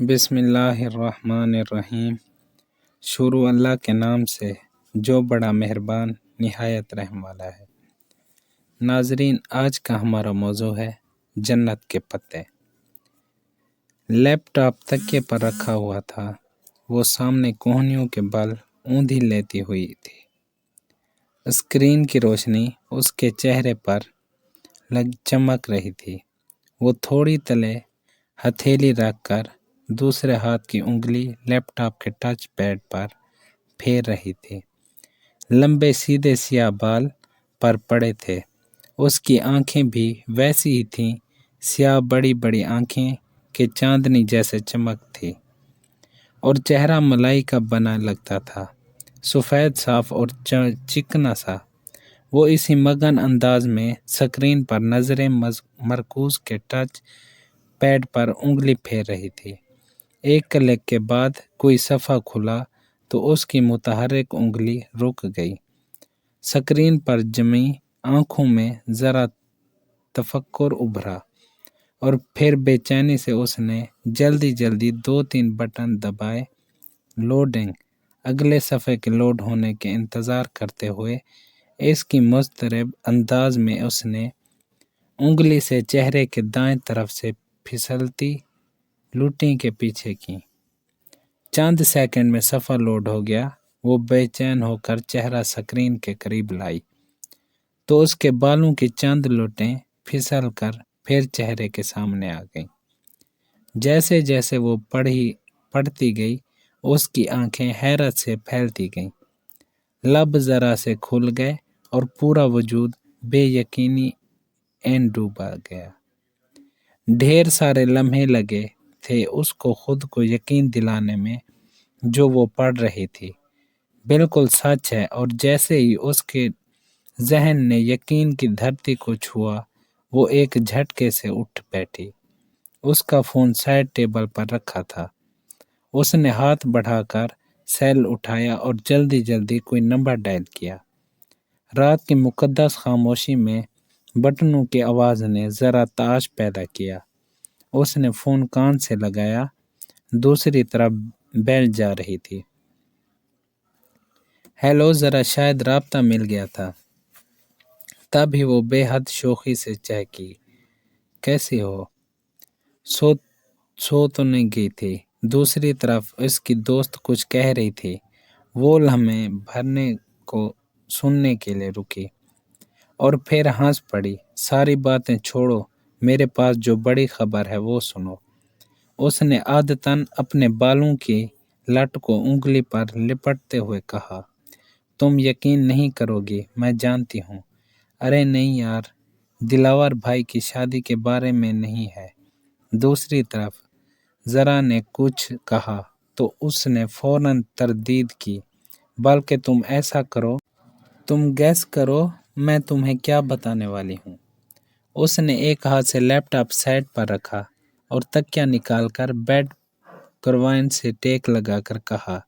بسم اللہ الرحمن الرحیم۔ شروع اللہ کے نام سے جو بڑا مہربان نہایت رحم والا ہے۔ ناظرین، آج کا ہمارا موضوع ہے جنت کے پتے۔ لیپ ٹاپ تکیے پر رکھا ہوا تھا، وہ سامنے کوہنیوں کے بل اوندھی لیتی ہوئی تھی۔ اسکرین کی روشنی اس کے چہرے پر چمک رہی تھی۔ وہ تھوڑی تلے ہتھیلی رکھ کر دوسرے ہاتھ کی انگلی لیپ ٹاپ کے ٹچ پیڈ پر پھیر رہی تھی۔ لمبے سیدھے سیاہ بال پر پڑے تھے۔ اس کی آنکھیں بھی ویسی ہی تھیں، سیاہ بڑی بڑی آنکھیں کہ چاندنی جیسے چمک تھی، اور چہرہ ملائی کا بنا لگتا تھا، سفید صاف اور چکنا سا۔ وہ اسی مگن انداز میں سکرین پر نظریں مرکوز کے ٹچ پیڈ پر انگلی پھیر رہی تھی۔ ایک کلک کے بعد کوئی صفحہ کھلا تو اس کی متحرک انگلی رک گئی۔ سکرین پر جمی آنکھوں میں ذرا تفکر ابھرا، اور پھر بے چینی سے اس نے جلدی 2-3 بٹن دبائے۔ لوڈنگ۔ اگلے صفحے کے لوڈ ہونے کے انتظار کرتے ہوئے اس کی مضطرب انداز میں اس نے انگلی سے چہرے کے دائیں طرف سے پھسلتی لوٹیں کے پیچھے کی۔ چند سیکنڈ میں صفحہ لوڈ ہو گیا۔ وہ بے چین ہو کر چہرہ سکرین کے قریب لائی تو اس کے بالوں کی چند لوٹیں پھسل کر پھر چہرے کے سامنے آ گئیں۔ جیسے جیسے وہ پڑھتی گئی، اس کی آنکھیں حیرت سے پھیلتی گئیں، لب ذرا سے کھل گئے اور پورا وجود بے یقینی ڈوبا گیا۔ ڈھیر سارے لمحے لگے تھے اس کو خود کو یقین دلانے میں جو وہ پڑھ رہی تھی بالکل سچ ہے، اور جیسے ہی اس کے ذہن نے یقین کی دھرتی کو چھوا، وہ ایک جھٹکے سے اٹھ بیٹھی۔ اس کا فون سائیڈ ٹیبل پر رکھا تھا۔ اس نے ہاتھ بڑھا کر سیل اٹھایا اور جلدی کوئی نمبر ڈائل کیا۔ رات کی مقدس خاموشی میں بٹنوں کی آواز نے ذرا تاش پیدا کیا۔ اس نے فون کان سے لگایا، دوسری طرف بیل جا رہی تھی۔ ہیلو، ذرا شاید رابطہ مل گیا تھا۔ تب ہی وہ بے حد شوخی سے چہکی، کیسی ہو؟ سو تو نہیں گئی تھی؟ دوسری طرف اس کی دوست کچھ کہہ رہی تھی۔ وہ لمحے بھرنے کو سننے کے لیے رکی اور پھر ہنس پڑی۔ ساری باتیں چھوڑو، میرے پاس جو بڑی خبر ہے وہ سنو۔ اس نے عادتاً اپنے بالوں کی لٹ کو انگلی پر لپٹتے ہوئے کہا۔ تم یقین نہیں کرو گی، میں جانتی ہوں۔ ارے نہیں یار، دلاور بھائی کی شادی کے بارے میں نہیں ہے۔ دوسری طرف ذرا نے کچھ کہا تو اس نے فوراً تردید کی، بلکہ تم ایسا کرو، تم گیس کرو میں تمہیں کیا بتانے والی ہوں۔ اس نے ایک ہاتھ سے لیپ ٹاپ سائیڈ پر رکھا اور تکیہ نکال کر بیڈ کروائن سے ٹیک لگا کر کہا،